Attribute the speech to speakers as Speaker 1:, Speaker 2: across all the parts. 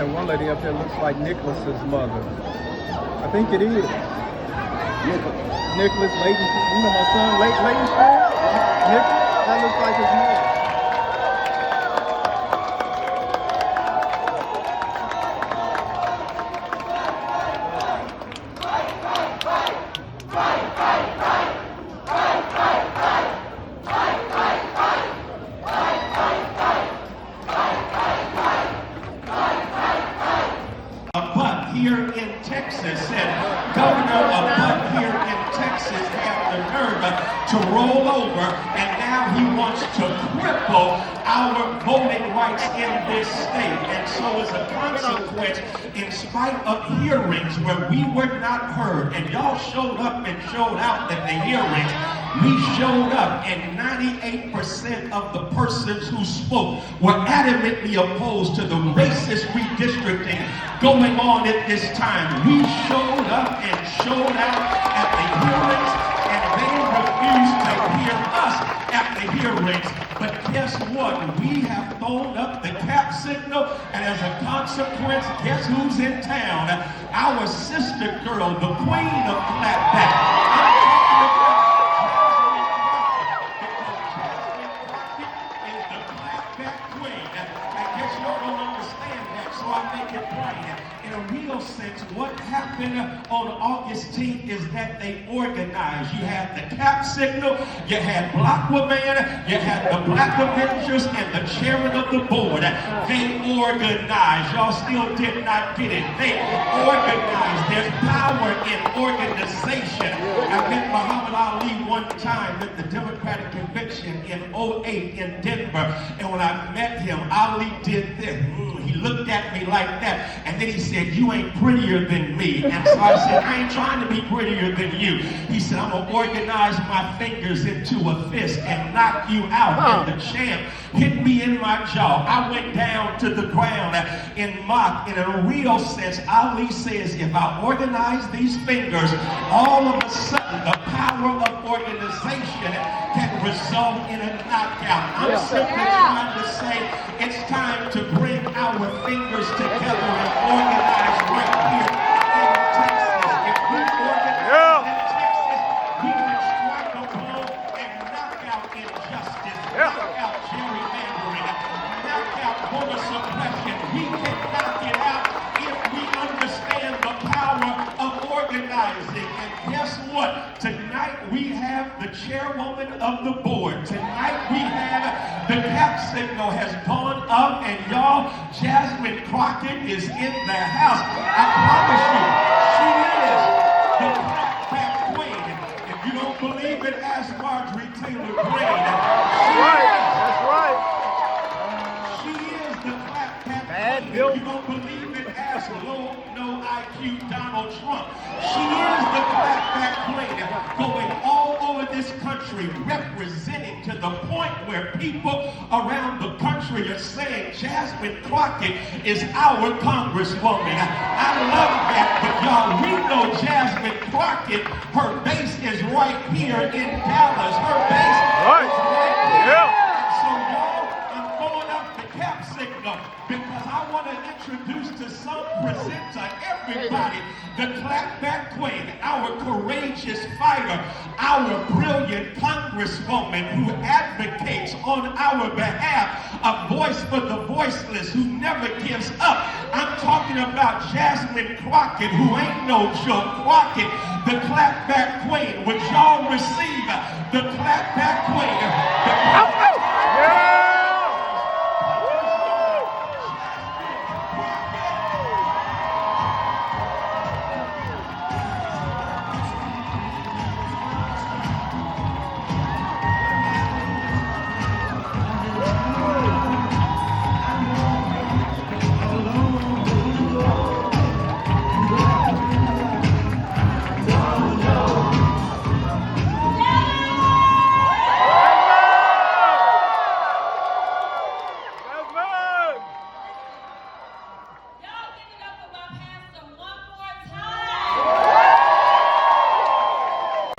Speaker 1: That one lady up there looks like Nicholas's mother. I think it is. Nicholas Layton, you know my son, Layton Spear? Nicholas? That looks like his mother.
Speaker 2: Here in Texas, and Governor August here in Texas had the nerve to roll over, and now he wants to cripple our voting rights in this state. And so as a consequence, in spite of hearings where we were not heard, and y'all showed up and showed out at the hearings, we showed up, and 98% of the persons who spoke were adamantly opposed to the racist redistricting going on at this time. We showed up and showed out at the hearings, and they refused to hear us at the hearings. But guess what? We have thrown up the cap signal, and as a consequence, guess who's in town? Our sister girl, the queen of clapback. In a real sense, what happened on August 10th is that they organized. You had the cap signal, you had Black Women, you had the Black Avengers, and the chairman of the board. They organized. Y'all still did not get it. They organized. There's power in organization. I met Muhammad Ali one time at the Democratic Convention in 2008 in Denver, and when I met him, Ali did this. He looked at me like that, and then he said, "You ain't prettier than me." And so I said, "I ain't trying to be prettier than you." He said, "I'm gonna organize my fingers into a fist and knock you out." And the champ hit me in my jaw. I went down to the ground in mock. In a real sense, Ali says, if I organize these fingers, all of a sudden the power of organization can result in a knockout. I'm simply trying to say it's time to bring our fingers together and organize right here in Texas. If we organize in Texas, we can strike a blow and knock out injustice, knock out gerrymandering, knock out voter suppression. We can knock it out if we understand the power of organizing. And guess what? Tonight we have the chairwoman of the board. Tonight we have the cap signal has gone up, and y'all, Jasmine Crockett is in the house. I promise you, she is the clapback queen. If you don't believe it, ask Marjorie Taylor Greene.
Speaker 1: That's right.
Speaker 2: She is the clapback queen. If you don't believe it, ask low, no IQ Donald Trump. She is the clapback queen, going all over this country, representing to the point where people around the country are saying Jasmine Crockett is our Congresswoman. I love that, but y'all, we know Jasmine Crockett, her base is right here in Dallas. Her base is right here. So y'all, I'm throwing up the cap signal because I want to introduce to some presenter, everybody, the clapback queen, our courageous fighter, our brilliant Congresswoman who advocates on our behalf, a voice for the voiceless who never gives up. I'm talking about Jasmine Crockett, who ain't no joke. Crockett, the clapback queen. Would y'all receive the clapback queen?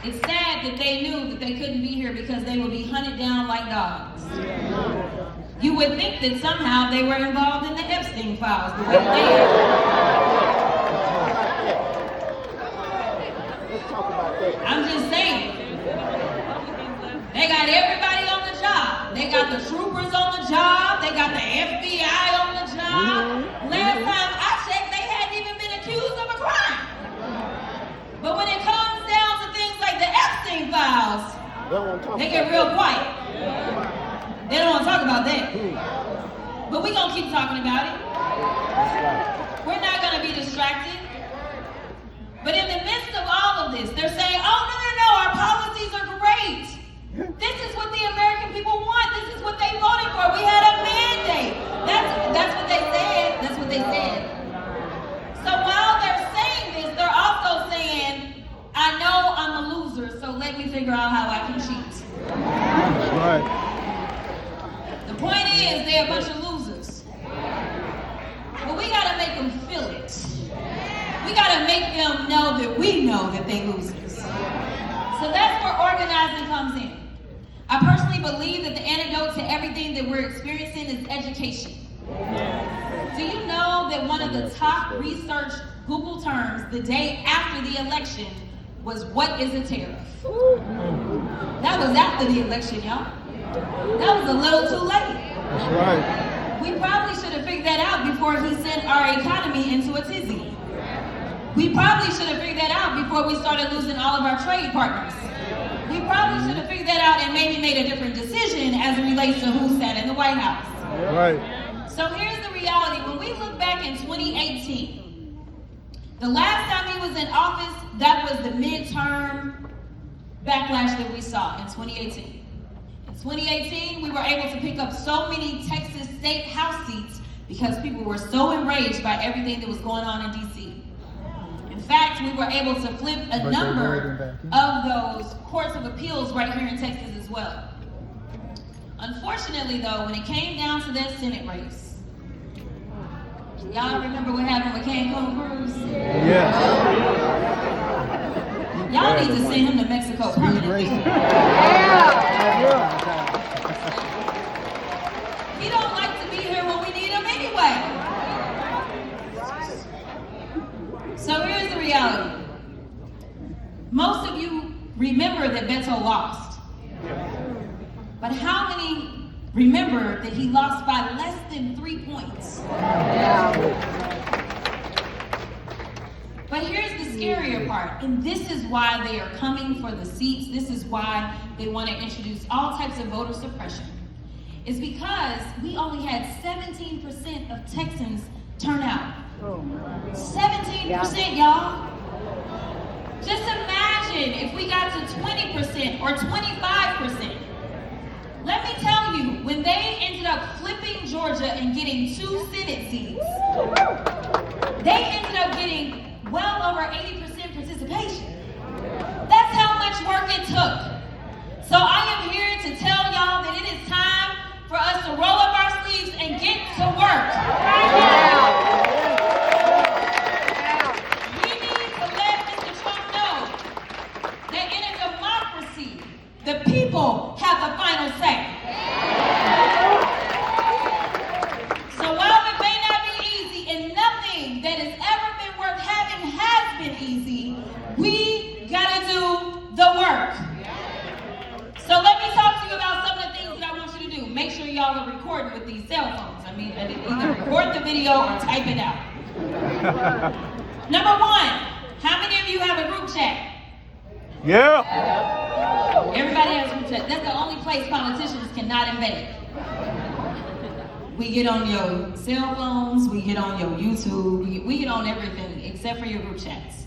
Speaker 3: It's sad that they knew that they couldn't be here because they would be hunted down like dogs. You would think that somehow they were involved in the Epstein files, the way they I'm just saying. They got everybody on the job. They got the troopers on the job. They got the FBI on the job. Last time I checked, they hadn't even been accused of a crime. But when it comes down to things like the Epstein files, they get real quiet. They don't want to talk about that. But we're going to keep talking about it. We're not going to be distracted. But in the midst of all of this, they're saying, oh, no, our policies are great. This is what the American people want. This is what they voted for. We had a mandate. That's what they said. That's what they said. So while they're saying this, they're also saying, I know I'm a loser, so let me figure out how I can cheat.
Speaker 1: Right.
Speaker 3: The point is, they're a bunch of losers. But we gotta make them feel it. We gotta make them know that we know that they losers. So that's where organizing comes in. I personally believe that the antidote to everything that we're experiencing is education. Do you know that one of the top research Google terms the day after the election was, what is a tariff? That was after the election, y'all. That was a little too late.
Speaker 1: That's right.
Speaker 3: We probably should have figured that out before he sent our economy into a tizzy. We probably should have figured that out before we started losing all of our trade partners. We probably should have figured that out and maybe made a different decision as it relates to who sat in the White House.
Speaker 1: Right.
Speaker 3: So here's the reality. When we look back in 2018, the last time he was in office, that was the midterm backlash that we saw in 2018. In 2018, we were able to pick up so many Texas state house seats because people were so enraged by everything that was going on in D.C. In fact, we were able to flip a number of those courts of appeals right here in Texas as well. Unfortunately, though, when it came down to that Senate race, y'all remember what happened with Cancun Cruz?
Speaker 1: Yes.
Speaker 3: Y'all need to send him to Mexico permanently. He don't like to be here when we need him anyway. So here's the reality. Most of you remember that Beto lost. But how many remember that he lost by less than 3 points? But here's the scarier part, and this is why they are coming for the seats. This is why they want to introduce all types of voter suppression. It's because we only had 17% of Texans turn out. 17%, y'all. Just imagine if we got to 20% or 25%. Let me tell you, when they ended up flipping Georgia and getting 2 Senate seats, they ended up getting well over 80% participation. That's how much work it took. So I am here to tell y'all that it is time for us to roll up our sleeves and get to work. We need to let Mr. Trump know that in a democracy, the people have the final say. So while it may not be easy, and nothing that has ever been worth having has been easy, we gotta do the work. So let me talk to you about some of the things that I want you to do. Make sure y'all are recording with these cell phones. I mean, either record the video or type it out. Number 1, how many of you have a group chat?
Speaker 1: Yeah.
Speaker 3: Everybody has a group chat. That's the only place politicians cannot invade. We get on your cell phones, we get on your YouTube, we get on everything except for your group chats.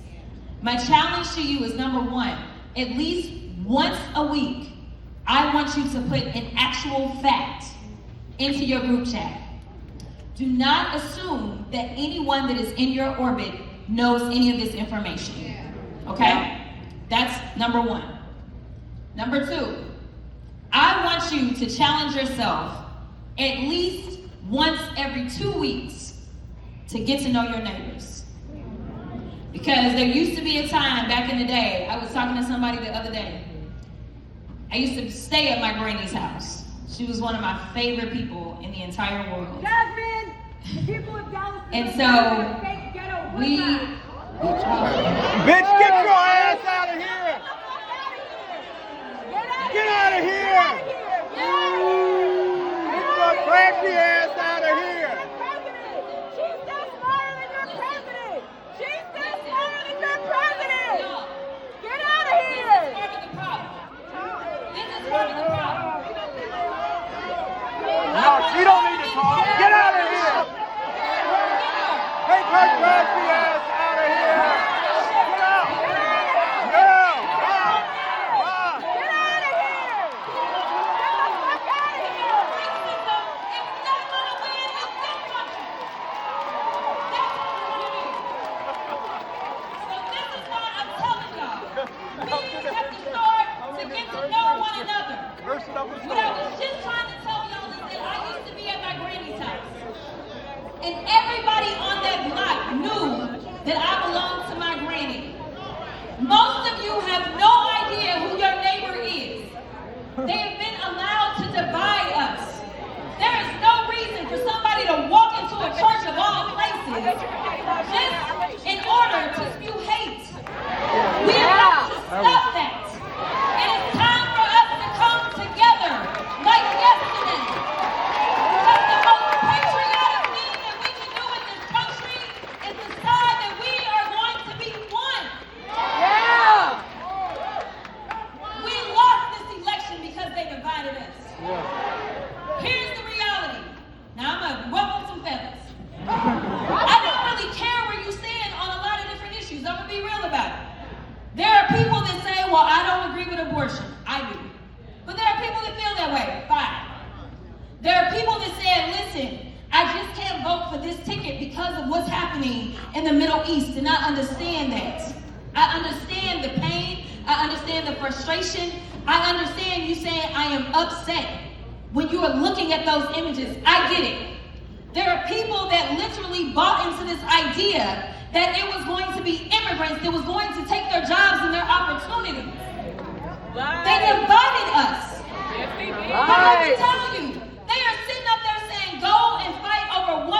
Speaker 3: My challenge to you is number 1, at least once a week, I want you to put an actual fact into your group chat. Do not assume that anyone that is in your orbit knows any of this information. Okay? That's number 1. Number 2, I want you to challenge yourself at least once every 2 weeks to get to know your neighbors. Because there used to be a time back in the day, I was talking to somebody the other day. I used to stay at my granny's house. She was one of my favorite people in the entire world.
Speaker 4: Jasmine, the people of Dallas.
Speaker 3: And so we.
Speaker 1: Bitch, get your ass out of here! Get out of here! Get your cracky ass out of here!
Speaker 4: She's still smarter than your president! She's still smarter than your president! Get out of here!
Speaker 3: This is part of the problem. This is part of the problem.
Speaker 1: No, she don't need to talk. Get out of here! Take her cracky ass out of here! Get out! Get out!
Speaker 4: Get out of here! Get the fuck out of here!
Speaker 3: It's not going to win in this country. That's what it is. So this is why I'm telling y'all, we have to start to get to know one another. What I was just trying to tell y'all is that I used to be at my granny's house. And everybody on that block knew that I belonged to my granny. Most of you have no idea who your neighbor is. They have been allowed to divide us. There is no reason for somebody to walk into a church of all places just in order to spew hate. We have got to stop that. And it's time for us to come together like yesterday. Because the most patriotic thing that we can do in this country is decide that we are going to be one.
Speaker 4: Yeah!
Speaker 3: We lost this election because they divided us. Here's the reality. Now I'm gonna ruffle some feathers. I don't really care where you stand on a lot of different issues. I'm gonna be real about it. There are people that say, well, I don't agree with abortion. I do. But there are people that feel that way. Fine. There are people that say, listen, I just can't vote for this ticket because of what's happening in the Middle East, and I understand that. I understand the pain. I understand the frustration. I understand you saying I am upset when you are looking at those images. I get it. There are people that literally bought into this idea that it was going to be immigrants that was going to take their jobs and their opportunities. They divided us. But let me tell you, they are sitting up there saying, go and fight over 1%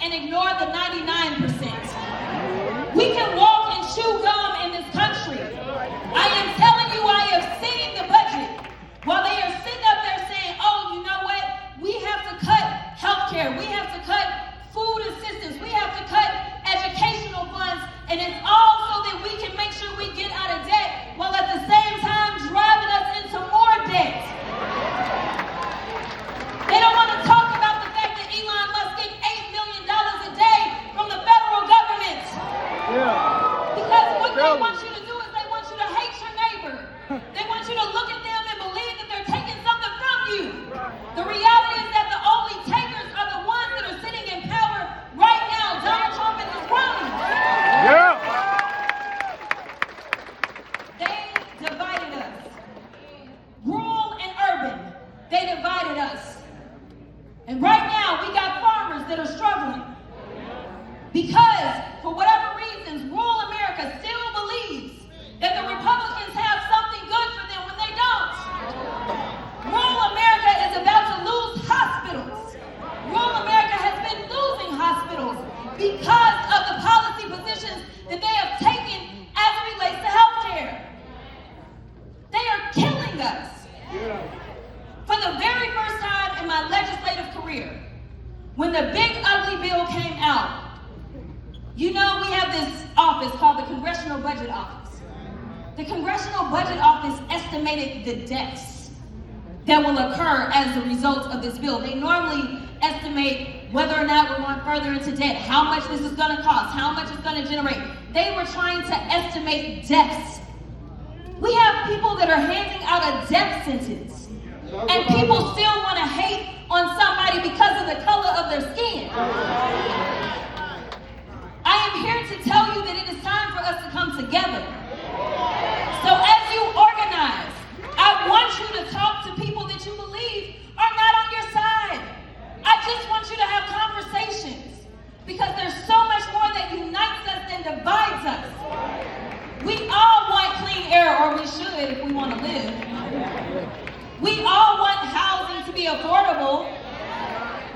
Speaker 3: and ignore the 99%. We can walk and chew gum in this country. I am telling you, I have seen the budget. While they are sitting up there saying, oh, you know what? We have to cut healthcare. We have to cut food assistance. We have to cut educational funds. And it's all so that we can make sure we get out of debt while at the same time driving us into more debt. They don't want to talk about the fact that Elon Musk gets $8 million a day from the federal government. Because what they want you to do is they want you to hate your neighbor. They want you to look at them and believe that they're taking something from you. The reality is that the only takers are the ones that are sitting in power right now. Donald Trump and his cronies. They divided us. Rural and urban, they divided us. And right now, we got farmers that are struggling. Because, for whatever reasons, rural America still believes that the Republicans have something good for them when they don't. Rural America is about to lose hospitals. Rural America has been losing hospitals because of the policy positions that they have taken as it relates to healthcare. They are killing us. For the very first time in my legislative career, when the big ugly bill came out, you know we have this office called the Congressional Budget Office. The Congressional Budget Office estimated the deaths that will occur as a result of this bill. They normally estimate whether or not we're going further into debt, how much this is going to cost, how much it's going to generate. They were trying to estimate deaths. We have people that are handing out a death sentence, and people still want to hate on somebody because of the color of their skin. I am here to tell you that it is time for us to come together. So as you organize, I want you to talk to people that you believe are not on your side. I just want you to have conversations, because there's so much more that unites us than divides us. We all want clean air, or we should if we want to live. We all want housing to be affordable.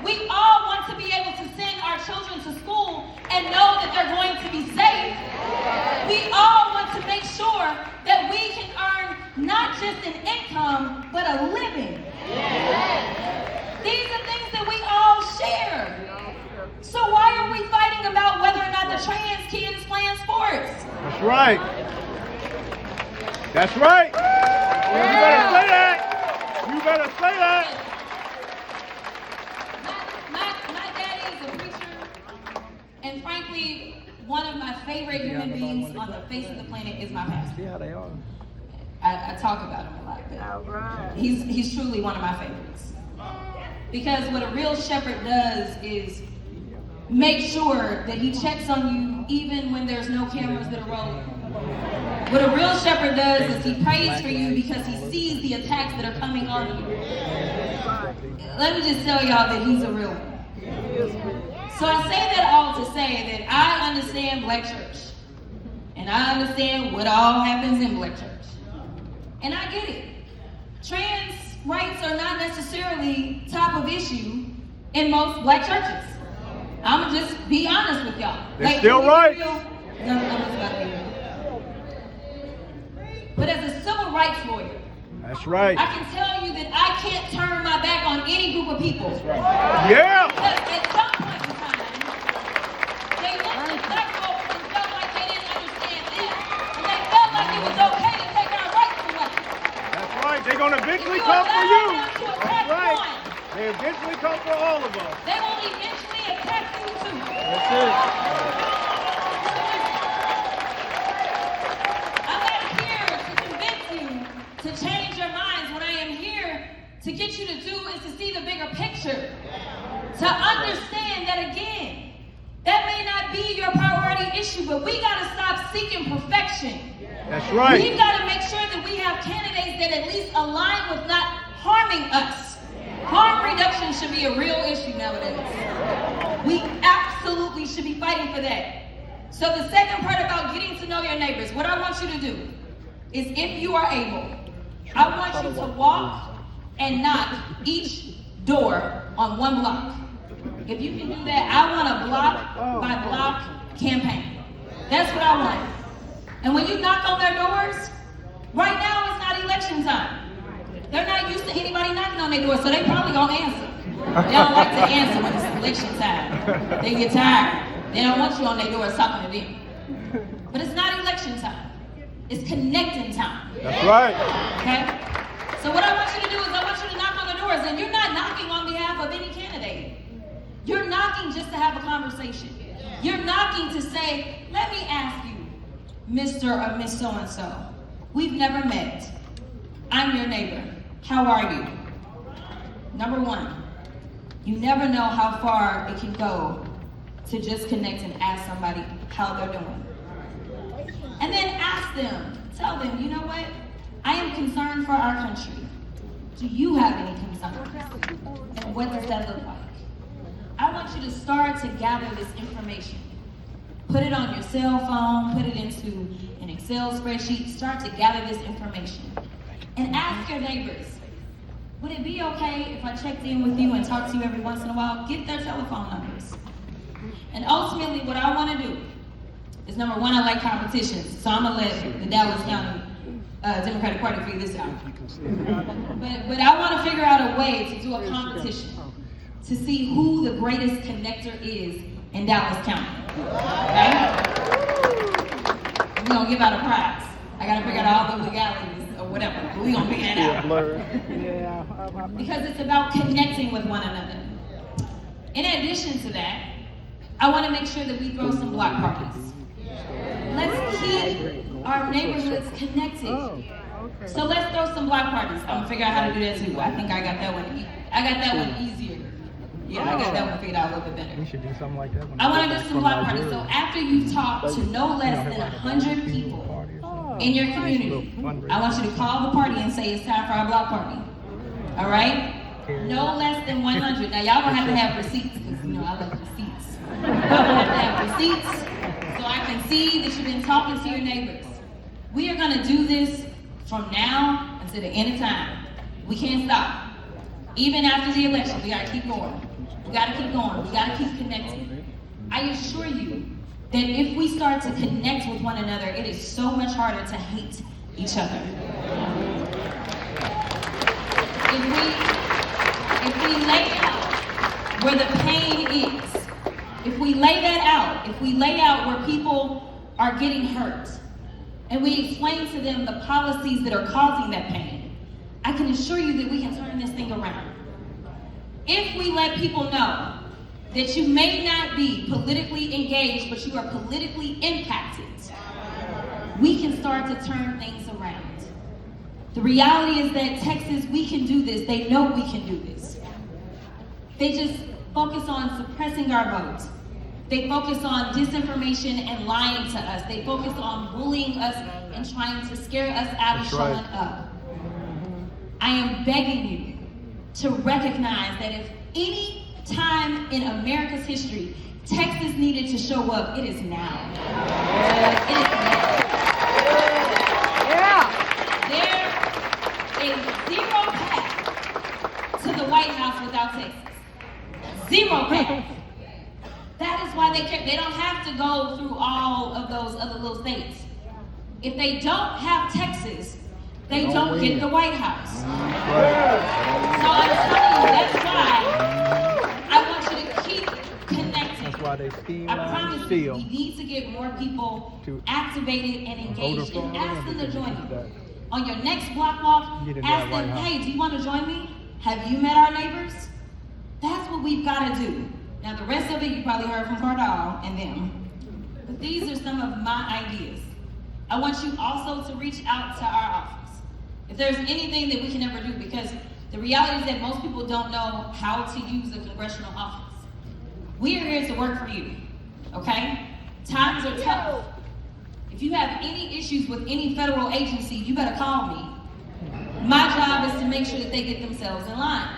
Speaker 3: We all want to be able to send our children to school and know that they're going to be safe. We all want to make sure that we can earn not just an income, but a living. These are things that we all share. So why are we fighting about whether or not the trans kid is playing sports?
Speaker 1: That's right. That's right. You better say that. You better say that.
Speaker 3: My daddy is a preacher, and frankly, one of my favorite human beings on the face of the planet is my pastor.
Speaker 1: See how they are.
Speaker 3: I talk about him a lot, but he's truly one of my favorites. Because what a real shepherd does is make sure that he checks on you even when there's no cameras that are rolling. What a real shepherd does is he prays for you because he sees the attacks that are coming on you. Let me just tell y'all that he's a real one. So I say that all to say that I understand Black church. And I understand what all happens in Black church. And I get it. Trans rights are not necessarily top of issue in most Black churches. I'm gonna just be honest with y'all.
Speaker 1: They're still right.
Speaker 3: But as a civil rights lawyer,
Speaker 1: That's right.
Speaker 3: I can tell you that I can't turn my back on any group of people.
Speaker 1: Yeah.
Speaker 3: Because at some point in time, they looked at Black folks and felt like they didn't understand this, and they felt like it was okay to take our rights away.
Speaker 1: That's right. They're gonna eventually
Speaker 3: You
Speaker 1: come for
Speaker 3: allow
Speaker 1: you.
Speaker 3: them to
Speaker 1: That's
Speaker 3: attack
Speaker 1: right.
Speaker 3: one,
Speaker 1: They eventually come for all of us.
Speaker 3: they will eventually attack you too.
Speaker 1: That's it.
Speaker 3: I'm not here to convince you to change your minds. What I am here to get you to do is to see the bigger picture. To understand that, again, that may not be your priority issue, but we got to stop seeking perfection.
Speaker 1: That's right.
Speaker 3: We've got to make sure that we have candidates that at least align with not harming us. Harm reduction should be a real issue nowadays. We absolutely should be fighting for that. So the second part about getting to know your neighbors, what I want you to do is, if you are able, I want you to walk and knock each door on one block. If you can do that, I want a block by block campaign. That's what I want. And when you knock on their doors, right now it's not election time. They're not used to anybody knocking on their door, so they probably gonna answer. They don't like to answer when it's election time. They get tired. They don't want you on their doors talking to them. But it's not election time. It's connecting time.
Speaker 1: That's right.
Speaker 3: Okay? So what I want you to do is I want you to knock on the doors, and you're not knocking on behalf of any candidate. You're knocking just to have a conversation. You're knocking to say, let me ask you, Mr. or Miss So-and-so, we've never met. I'm your neighbor. How are you? Number one, you never know how far it can go to just connect and ask somebody how they're doing. And then ask them, tell them, you know what? I am concerned for our country. Do you have any concerns? And what does that look like? I want you to start to gather this information. Put it on your cell phone, put it into an Excel spreadsheet, start to gather this information. And ask your neighbors, would it be okay if I checked in with you and talked to you every once in a while? Get their telephone numbers. And ultimately, what I want to do is, number one, I like competitions. So I'm going to let the Dallas County Democratic Party figure this out. But I want to figure out a way to do a competition to see who the greatest connector is in Dallas County. Okay? We're going to give out a prize. I got to figure out all the legalities or whatever. But we're going to figure it out. Because it's about connecting with one another. In addition to that, I want to make sure that we throw some block parties. Let's keep our neighborhoods connected. So let's throw some block parties. I'm gonna figure out how to do that too. I think I got that one. I got that one easier. Yeah, I got that one figured out a little bit better.
Speaker 1: We should do something like that.
Speaker 3: I want to do some block parties. So after you've talked to no less than 100 people in your community, I want you to call the party and say it's time for our block party. All right? No less than 100. Now y'all gonna have to have receipts because you know I love receipts. Y'all gonna have to have receipts so I can see that you've been talking to your neighbors. We are gonna do this from now until the end of time. We can't stop. Even after the election, we gotta keep going. We gotta keep going. We gotta keep connecting. I assure you that if we start to connect with one another, it is so much harder to hate each other. If we lay out where the pain is, if we lay that out, if we lay out where people are getting hurt, and we explain to them the policies that are causing that pain, I can assure you that we can turn this thing around. If we let people know that you may not be politically engaged, but you are politically impacted, we can start to turn things around. The reality is that Texas, we can do this. They know we can do this. They just focus on suppressing our vote. They focus on disinformation and lying to us. They focus on bullying us and trying to scare us out of showing up. I am begging you to recognize that if any time in America's history Texas needed to show up, it is now. It is now. There is zero path to the White House without Texas. Zero path. That is why they don't have to go through all of those other little states. If they don't have Texas, they don't get the White House. So I'm telling you, that's why I want you to keep connecting.
Speaker 1: That's why they steam.
Speaker 3: I promise you, we need to get more people activated and engaged, and ask them to join you. On your next block walk, ask them, hey, do you want to join me? Have you met our neighbors? That's what we've got to do. Now, the rest of it you probably heard from Cardall and them. But these are some of my ideas. I want you also to reach out to our office. If there's anything that we can ever do, because the reality is that most people don't know how to use a congressional office. We are here to work for you, okay? Times are tough. If you have any issues with any federal agency, you better call me. My job is to make sure that they get themselves in line.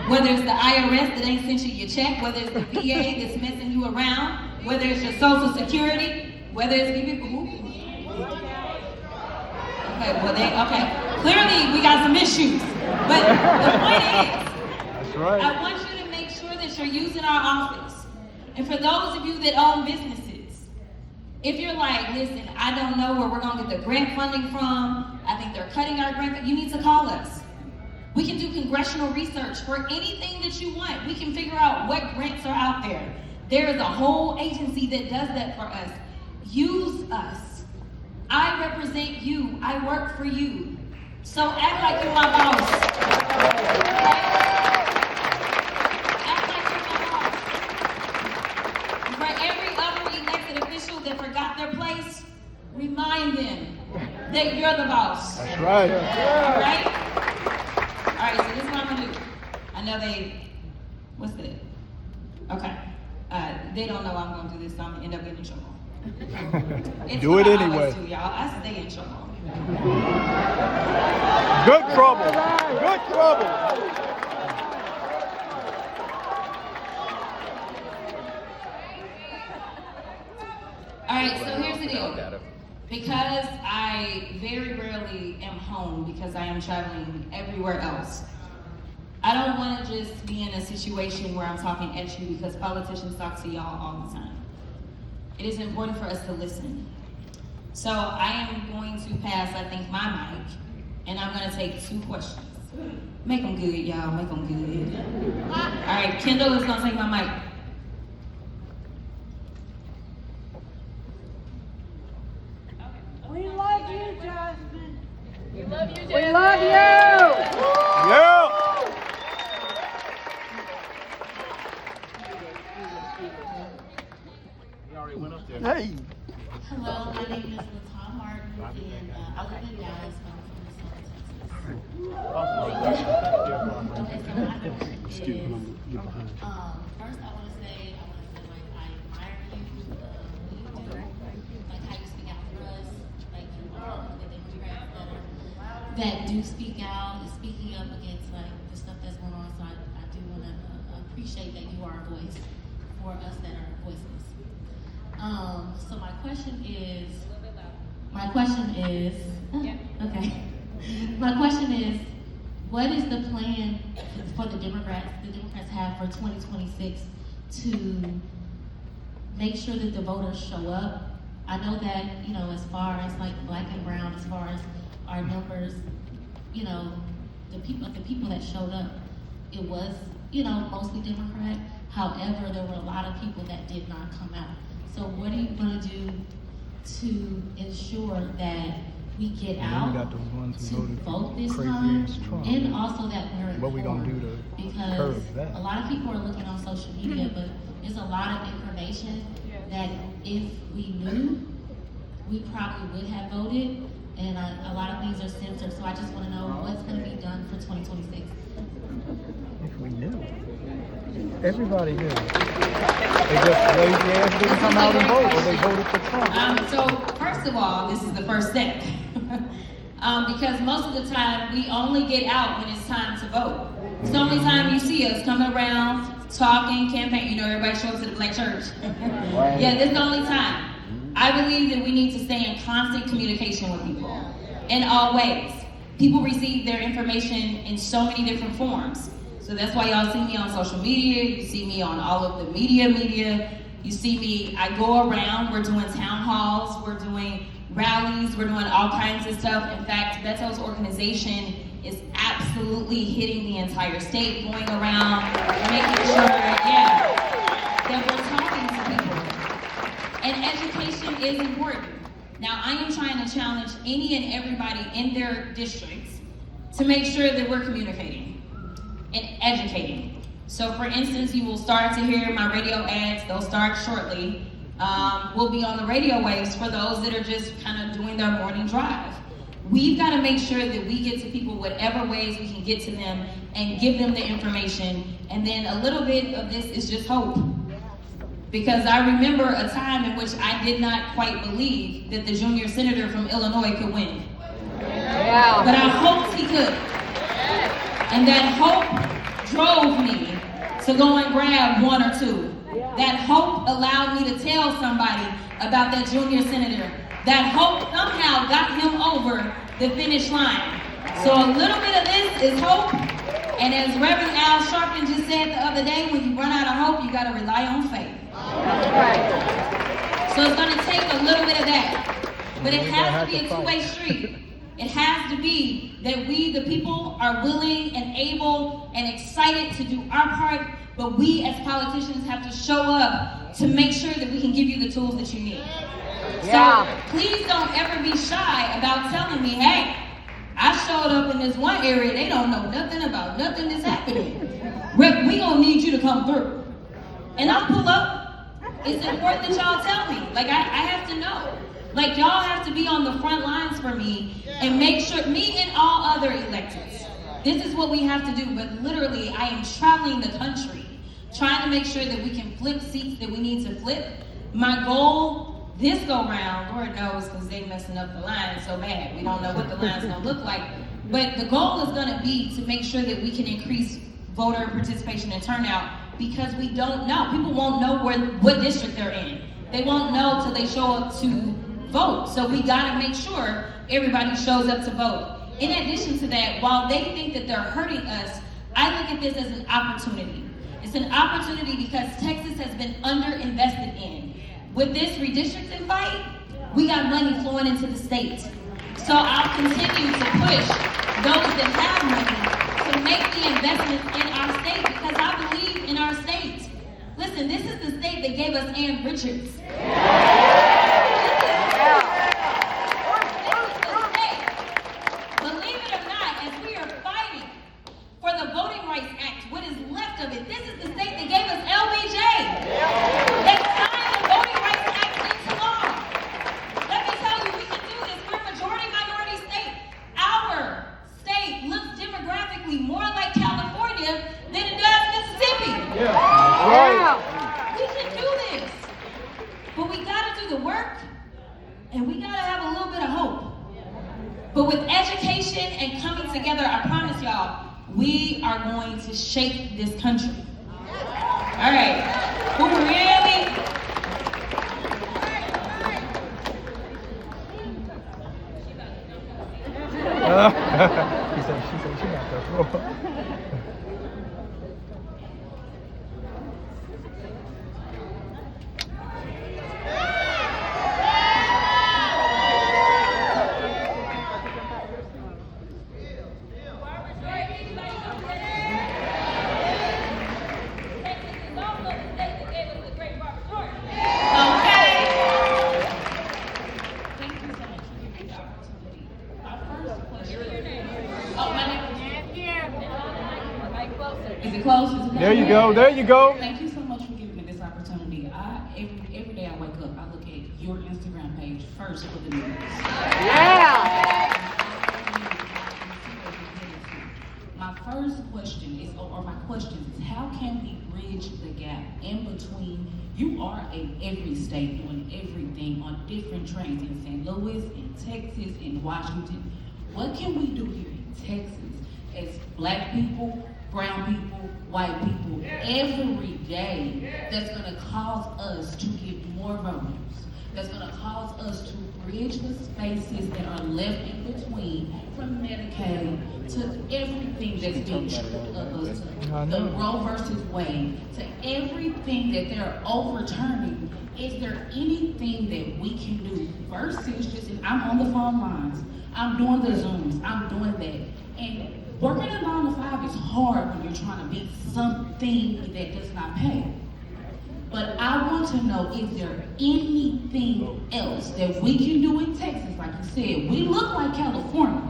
Speaker 3: Whether it's the IRS that ain't sent you your check, whether it's the VA that's messing you around, whether it's your Social Security, whether it's okay. Clearly we got some issues. But the point is, I want you to make sure that you're using our office. And for those of you that own businesses, if you're like, listen, I don't know where we're gonna get the grant funding from, I think they're cutting our grant, you need to call us. We can do congressional research for anything that you want. We can figure out what grants are out there. There is a whole agency that does that for us. Use us. I represent you. I work for you. So act like you're my boss. Okay? Act like you're my boss. For every other elected official that forgot their place, remind them that you're the boss.
Speaker 1: That's right.
Speaker 3: All right? All right, so this is what I'm gonna do. I know what's that? Okay. They don't know I'm gonna do this, so I'm gonna end up getting in trouble.
Speaker 1: Do it anyway.
Speaker 3: Do, y'all. I stay in trouble.
Speaker 1: Good trouble. Good trouble.
Speaker 3: All right, so here's the deal. Because I very rarely am home because I am traveling everywhere else, I don't want to just be in a situation where I'm talking at you because politicians talk to y'all all the time. It is important for us to listen. So I am going to pass, I think, my mic, and I'm going to take 2 questions. Make them good, y'all. Make them good. All right, Kendall is going to take my mic.
Speaker 4: We love you, Jasmine.
Speaker 5: We love you, Jasmine.
Speaker 4: We love you.
Speaker 1: Yeah. You already went up there. Hey.
Speaker 6: Hello, my name is LaTawn Martin, and I live in Dallas, but I'm from Texas. Excuse me. First, I want to say, like, I admire you, what you do, like how you speak out for us, like you are the Democrats that do speak out and speaking up against like the stuff that's going on. So I do want to appreciate that you are a voice for us that are voiceless. So my question is, okay. My question is, what is the plan for the Democrats have for 2026 to make sure that the voters show up? I know that, as far as like black and brown, as far as our numbers, the people that showed up, it was, mostly Democrat. However, there were a lot of people that did not come out. So what are you gonna do to ensure that we get out to vote this time, and also that we're informed?
Speaker 1: What we gonna do to
Speaker 6: because
Speaker 1: curb that?
Speaker 6: a lot of people are looking on social media, but there's a lot of information that if we knew, we probably would have voted, and a lot of things are censored. So I just want to know what's going to be done for 2026.
Speaker 1: If we knew, everybody knew. They just lazy ass didn't come out and vote, or they voted for Trump.
Speaker 3: So first of all, this is the first step. Because most of the time, we only get out when it's time to vote. It's the only time you see us coming around, talking, campaign. Everybody shows up to the black church. Yeah, this is the only time. I believe that we need to stay in constant communication with people in all ways. People receive their information in so many different forms. So that's why y'all see me on social media. You see me on all of the media. You see me, I go around, we're doing town halls, we're doing rallies, we're doing all kinds of stuff. In fact, Beto's organization is absolutely hitting the entire state, going around, making sure, that we're talking to people. And education is important. Now, I am trying to challenge any and everybody in their districts to make sure that we're communicating and educating. So for instance, you will start to hear my radio ads. They'll start shortly. We'll be on the radio waves for those that are just kind of doing their morning drive. We've got to make sure that we get to people whatever ways we can get to them and give them the information. And then a little bit of this is just hope. Because I remember a time in which I did not quite believe that the junior senator from Illinois could win. Yeah. But I hoped he could. And that hope drove me to go and grab one or two. That hope allowed me to tell somebody about that junior senator. That hope somehow got him over the finish line. So a little bit of this is hope. And as Reverend Al Sharpton just said the other day, when you run out of hope, you got to rely on faith. So it's going to take a little bit of that. But it has to be a two-way street. It has to be that we, the people, are willing and able and excited to do our part, but we as politicians have to show up to make sure that we can give you the tools that you need. So please don't ever be shy about telling me, hey, I showed up in this one area, they don't know nothing about nothing that's happening. Rick, we gonna need you to come through. And I'll pull up. It's important that y'all tell me. Like, I have to know. Like, y'all have to be on the front lines for me and make sure, me and all other electeds, this is what we have to do. But literally, I am traveling the country, trying to make sure that we can flip seats that we need to flip. My goal this go round, Lord knows, because they messing up the line so bad. We don't know what the line's gonna look like. But the goal is gonna be to make sure that we can increase voter participation and turnout, because we don't know. People won't know what district they're in. They won't know till they show up to vote. So we gotta make sure everybody shows up to vote. In addition to that, while they think that they're hurting us, I look at this as an opportunity. It's an opportunity because Texas has been underinvested in. With this redistricting fight, we got money flowing into the state. So I'll continue to push those that have money to make the investments in our state, because I believe in our state. Listen, this is the state that gave us Ann Richards. Believe it or not, as we are fighting for the Voting Rights Act, what is left of it, this is the state that gave us LBJ. That signed the Voting Rights Act into law. Let me tell you, we can do this. We're a majority minority state. Our state looks demographically more like California than it does Mississippi. We can do this. But we gotta do the work, and we gotta have a little bit of hope. But with education and coming together, I promise y'all, we are going to shake this country. All right. Who really?
Speaker 1: She said she got There you go. There you go.
Speaker 5: Thank you so much for giving me this opportunity. Every day I wake up, I look at your Instagram page first for the news. My first question is, or my question is, how can we bridge the gap in between? You are in every state doing everything on different trains in St. Louis, in Texas, in Washington. What can we do here in Texas as black people, brown people, white people, every day that's gonna cause us to get more voters, that's gonna cause us to bridge the spaces that are left in between, from Medicaid to everything that's being stripped of us, to the Roe versus Wade, to everything that they're overturning. Is there anything that we can do versus just, if I'm on the phone lines, I'm doing the Zooms, I'm doing that, and working a 9 to 5 is hard when you're trying to beat something that does not pay. But I want to know, is there anything else that we can do in Texas? Like you said, we look like California.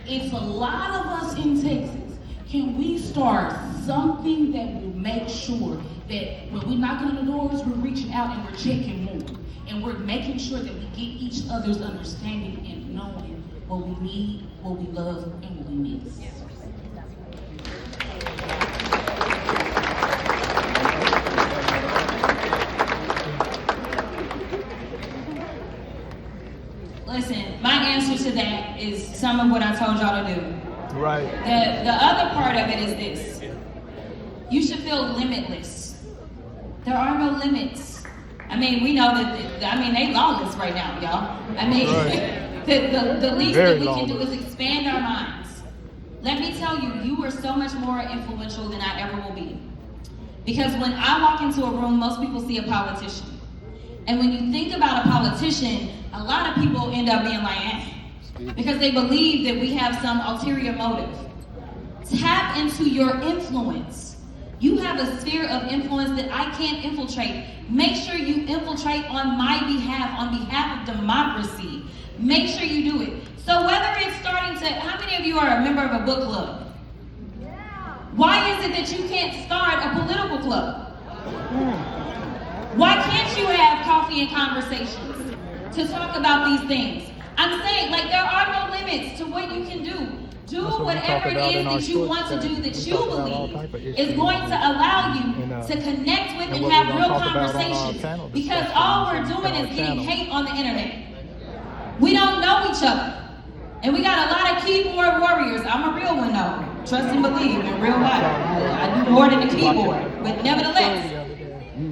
Speaker 5: It's a lot of us in Texas. Can we start something that will make sure that when we're knocking on the doors, we're reaching out and we're checking more. And we're making sure that we get each other's understanding and knowing what we need, what we love, and what we miss.
Speaker 3: Listen, my answer to that is some of what I told y'all to do.
Speaker 1: Right.
Speaker 3: The other part of it is this. You should feel limitless. There are no limits. I mean, we know that, they lawless right now, y'all. I mean, right. the least
Speaker 1: Very
Speaker 3: that we can do
Speaker 1: lawless.
Speaker 3: is expand our minds. Let me tell you, you are so much more influential than I ever will be. Because when I walk into a room, most people see a politician. And when you think about a politician, a lot of people end up being like, because they believe that we have some ulterior motive. Tap into your influence. You have a sphere of influence that I can't infiltrate. Make sure you infiltrate on my behalf, on behalf of democracy. Make sure you do it. So whether it's starting to, how many of you are a member of a book club? Why is it that you can't start a political club? Why can't you have coffee and conversations to talk about these things? I'm saying, like, there are no limits to what you can do. Do whatever it is that you want to do that you believe is going to allow you to connect with and have real conversations. Because all we're doing is getting hate on the internet. We don't know each other. And we got a lot of keyboard warriors. I'm a real one though. Trust and believe in real life. I do more than the keyboard. But nevertheless,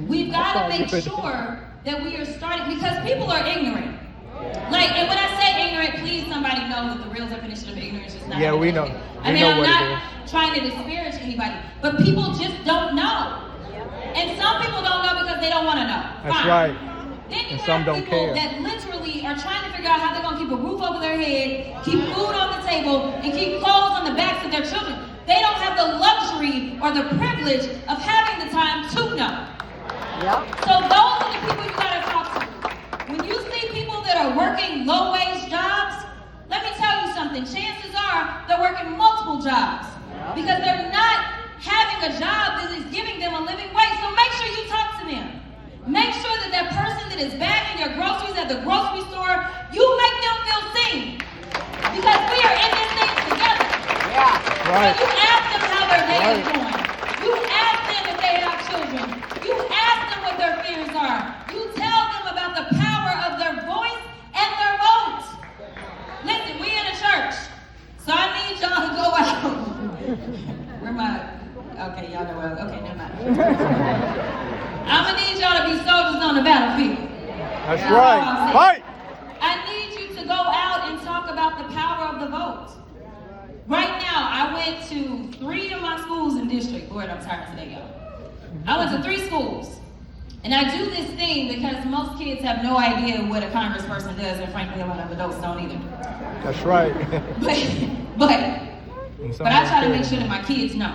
Speaker 3: we've got to make sure that we are starting, because people are ignorant. Like, and when I say ignorant, please somebody know that the real definition of ignorance is not.
Speaker 1: Yeah, we know.
Speaker 3: I'm not trying to disparage anybody, but people just don't know. And some people don't know because they don't want to know.
Speaker 1: That's
Speaker 3: Fine.
Speaker 1: right.
Speaker 3: Then you
Speaker 1: And
Speaker 3: have
Speaker 1: some don't
Speaker 3: people
Speaker 1: care.
Speaker 3: that literally are trying to figure out how they're going to keep a roof over their head, keep food on the table, and keep clothes on the backs of their children. They don't have the luxury or the privilege of having the time to know.
Speaker 4: Yep.
Speaker 3: So those are the people you got to talk to. When you see people that are working low-wage jobs, let me tell you something. Chances are they're working multiple jobs because they're not having a job that is giving them a living wage. So make sure you talk to them. Make sure that that person that is bagging your groceries at the grocery store, you make them feel seen. Because we are in this thing together.
Speaker 4: Yeah.
Speaker 1: Right.
Speaker 3: So you ask them how their day is going. You ask them if they have children. You ask them what their fears are. You tell them about the power of their voice and their vote. Listen, we in a church, so I need y'all to go out. Where my, okay, y'all know what, okay, never mind. I'm gonna need y'all to be soldiers on the battlefield.
Speaker 1: That's right. Fight!
Speaker 3: I need you to go out and talk about the power of the vote. Right now, I went to 3 of my schools in district. Lord, I'm tired today, y'all. I went to 3 schools. And I do this thing because most kids have no idea what a congressperson does, and frankly, a lot of adults don't either.
Speaker 1: That's right.
Speaker 3: But I try to make sure that my kids know.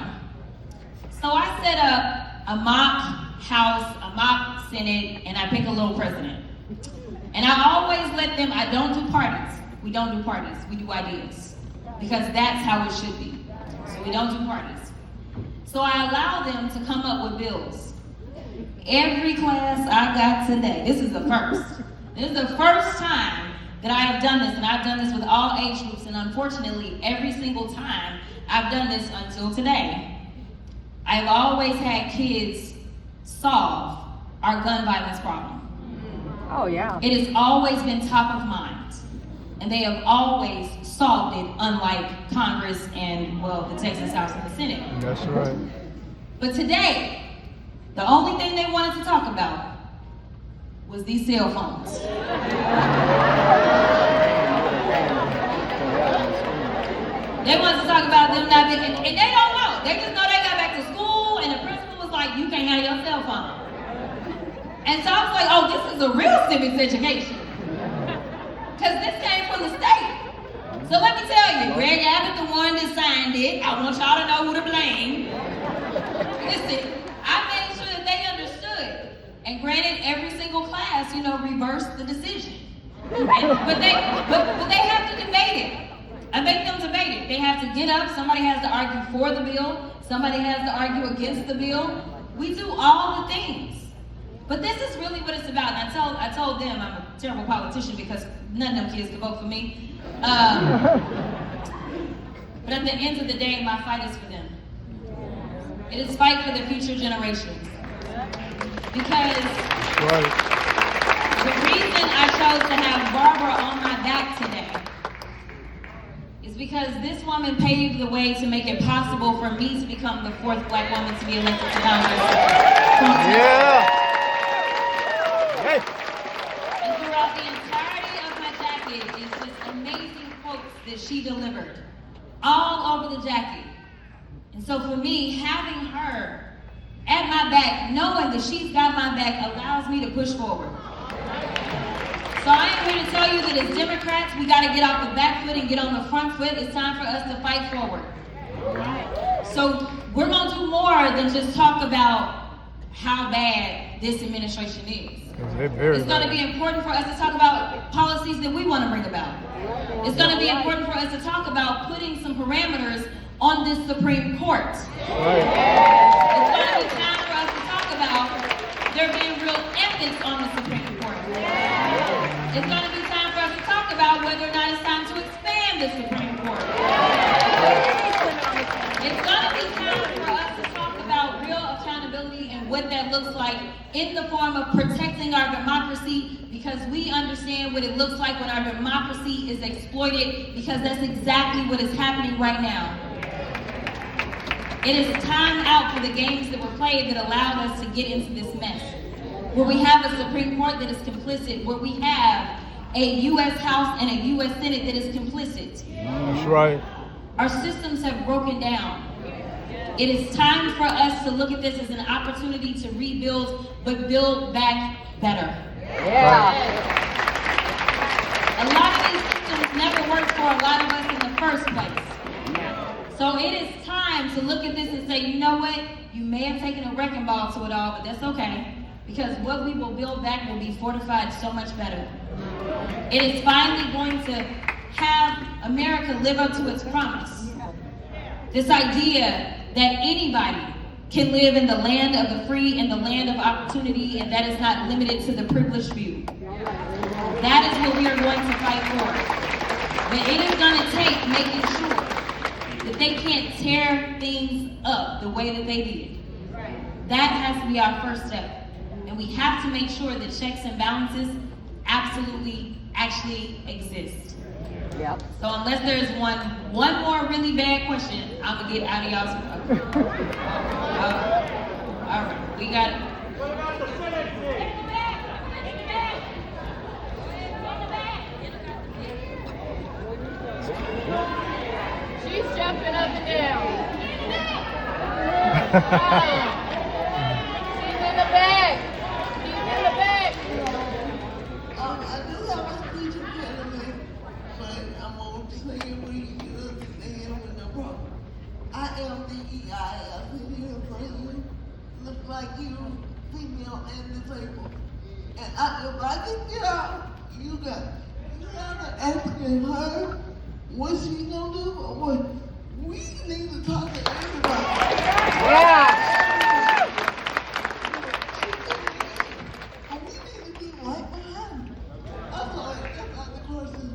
Speaker 3: So I set up a mock house, a mock senate, and I pick a little president. And I always let them, I don't do parties. We don't do parties, we do ideas. Because that's how it should be. So we don't do parties. So I allow them to come up with bills. Every class I got today, this is the first. This is the first time that I have done this, and I've done this with all age groups, and unfortunately, every single time I've done this until today, I've always had kids solve our gun violence problem.
Speaker 4: Oh, yeah.
Speaker 3: It has always been top of mind, and they have always solved it, unlike Congress and, well, the Texas House and the Senate.
Speaker 1: That's right.
Speaker 3: But today, the only thing they wanted to talk about was these cell phones. They wanted to talk about them not being, and they don't know. They just know they got back to school, and the principal was like, you can't have your cell phone. And so I was like, oh, this is a real civics education. Because this came from the state. So let me tell you, Greg Abbott, the one that signed it, I want y'all to know who to blame. Listen, I made sure that they understood. And granted, every single class, reversed the decision. But they have to debate it. I make them debate it. They have to get up, somebody has to argue for the bill, somebody has to argue against the bill. We do all the things. But this is really what it's about. And I told them I'm a terrible politician because none of them kids can vote for me. But at the end of the day, my fight is for them. It is fight for the future generations. Because the reason I chose to have Barbara on my back today is because this woman paved the way to make it possible for me to become the 4th Black woman to be elected to Congress.
Speaker 1: Yeah. Hey.
Speaker 3: And throughout the entirety of my jacket is just amazing quotes that she delivered. All over the jacket. And so for me, having her at my back, knowing that she's got my back, allows me to push forward. So I am here to tell you that as Democrats, we got to get off the back foot and get on the front foot. It's time for us to fight forward. So we're going to do more than just talk about how bad this administration is. It's going to be important for us to talk about policies that we want to bring about. It's going to be important for us to talk about putting some parameters on this Supreme Court. It's going to be time for us to talk about there being real ethics on the Supreme Court. It's going to be time for us to talk about whether or not it's time to expand the Supreme Court. It's going to be time for us to talk about real accountability and what that looks like in the form of protecting our democracy, because we understand what it looks like when our democracy is exploited, because that's exactly what is happening right now. It is time out for the games that were played that allowed us to get into this mess. Where we have a Supreme Court that is complicit, where we have a U.S. House and a U.S. Senate that is complicit.
Speaker 1: That's right.
Speaker 3: Our systems have broken down. It is time for us to look at this as an opportunity to rebuild, but build back better.
Speaker 4: Yeah.
Speaker 3: A lot of these systems never worked for a lot of us in the first place. So it is time to look at this and say, you know what? You may have taken a wrecking ball to it all, but that's okay. Because what we will build back will be fortified so much better. It is finally going to have America live up to its promise. This idea that anybody can live in the land of the free and the land of opportunity, and that is not limited to the privileged few. That is what we are going to fight for. But it is going to take making sure that they can't tear things up the way that they did. That has to be our first step. And we have to make sure that checks and balances absolutely actually exist.
Speaker 4: Yep.
Speaker 3: So unless there's one more really bad question, I'm gonna get out of y'all's. All right, we got it.
Speaker 4: She's just in the back. She's in the back.
Speaker 7: I do have a speech impediment, but I'm going to say it where you can understand with no problem. I am DEI. I've been here for you. Look like you, female and disabled. And if I can get out, you got to asking her what she gonna do or what. We need to talk to everybody.
Speaker 4: Yeah.
Speaker 7: And we need to be right behind her. I'm sorry, that's not the question.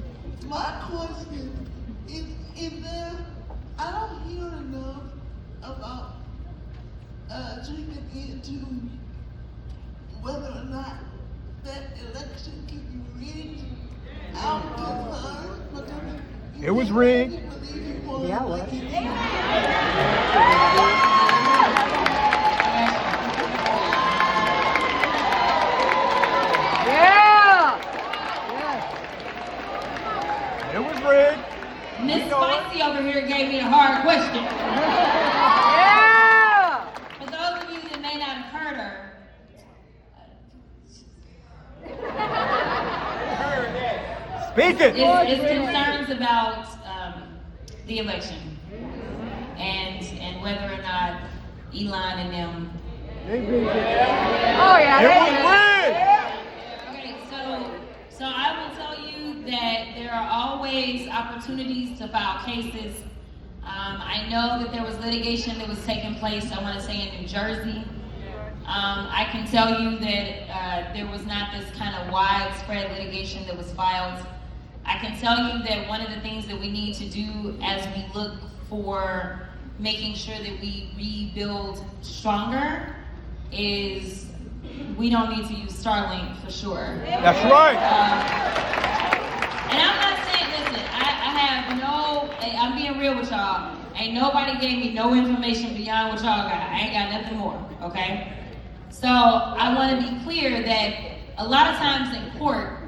Speaker 7: My question is there, I don't hear enough about drinking into whether or not that election can be rigged. I'm concerned because
Speaker 1: It was rigged.
Speaker 7: Yeah, it was.
Speaker 1: It was rigged.
Speaker 3: Miss Spicy over here gave me a hard question.
Speaker 4: Yeah.
Speaker 3: For those of you that may not have heard her,
Speaker 1: Speak it.
Speaker 3: it's concerns about the election and whether or not Elon and them.
Speaker 4: Oh yeah.
Speaker 1: It was rigged.
Speaker 3: Okay, so I will tell you that there are always opportunities to file cases. I know that there was litigation that was taking place, I want to say in New Jersey. I can tell you that there was not this kind of widespread litigation that was filed. I can tell you that one of the things that we need to do as we look for making sure that we rebuild stronger is we don't need to use Starlink for sure.
Speaker 1: That's right.
Speaker 3: And I'm not saying, listen, I have no, I'm being real with y'all. Ain't nobody gave me no information beyond what y'all got. I ain't got nothing more, okay? So I want to be clear that a lot of times in court,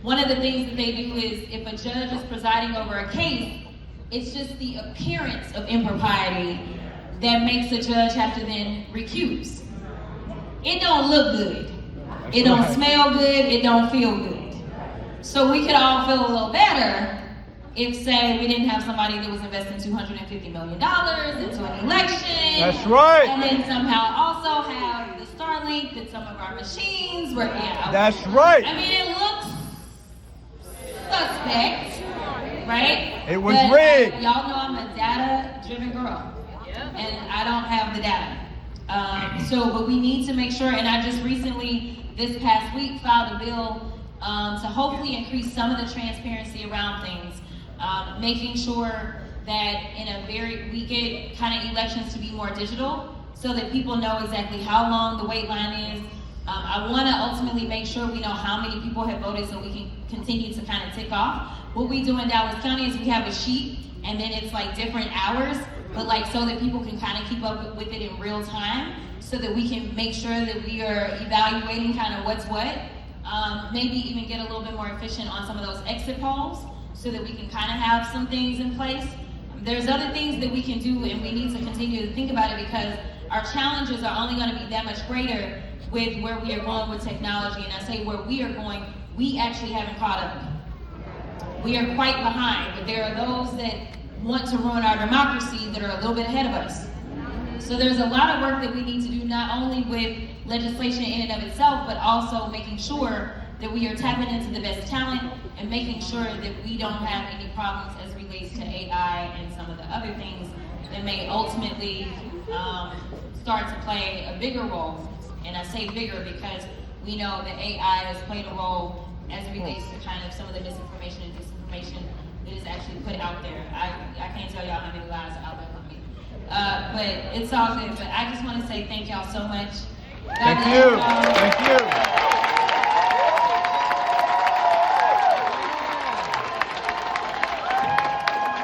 Speaker 3: one of the things that they do is if a judge is presiding over a case, it's just the appearance of impropriety that makes a judge have to then recuse. It don't look good. It don't smell good. It don't feel good. So we could all feel a little better if, say, we didn't have somebody that was investing $250 million into an election.
Speaker 1: That's right.
Speaker 3: And then somehow also have the Starlink that some of our machines were,
Speaker 1: That's right.
Speaker 3: I mean, it looks suspect, right?
Speaker 1: It was
Speaker 3: But,
Speaker 1: rigged.
Speaker 3: Y'all know I'm a data-driven girl, and I don't have the data. But we need to make sure, and I just recently, this past week, filed a bill to hopefully increase some of the transparency around things, making sure that we get kind of elections to be more digital so that people know exactly how long the wait line is. I want to ultimately make sure we know how many people have voted so we can continue to kind of tick off. What we do in Dallas County is we have a sheet and then it's like different hours, but like so that people can kind of keep up with it in real time so that we can make sure that we are evaluating kind of what's what. Maybe even get a little bit more efficient on some of those exit polls so that we can kind of have some things in place. There's other things that we can do and we need to continue to think about it because our challenges are only going to be that much greater with where we are going with technology. And I say where we are going, we actually haven't caught up. We are quite behind, but there are those that want to ruin our democracy that are a little bit ahead of us. So there's a lot of work that we need to do, not only with legislation in and of itself, but also making sure that we are tapping into the best talent and making sure that we don't have any problems as relates to AI and some of the other things that may ultimately start to play a bigger role. And I say bigger because we know that AI has played a role as it relates to kind of some of the misinformation and disinformation that is actually put out there. I can't tell y'all how many lies are out there from me. But it's all good. But I just want to say thank y'all so much. God
Speaker 1: Thank
Speaker 3: bless
Speaker 1: you.
Speaker 3: y'all.
Speaker 1: Thank you.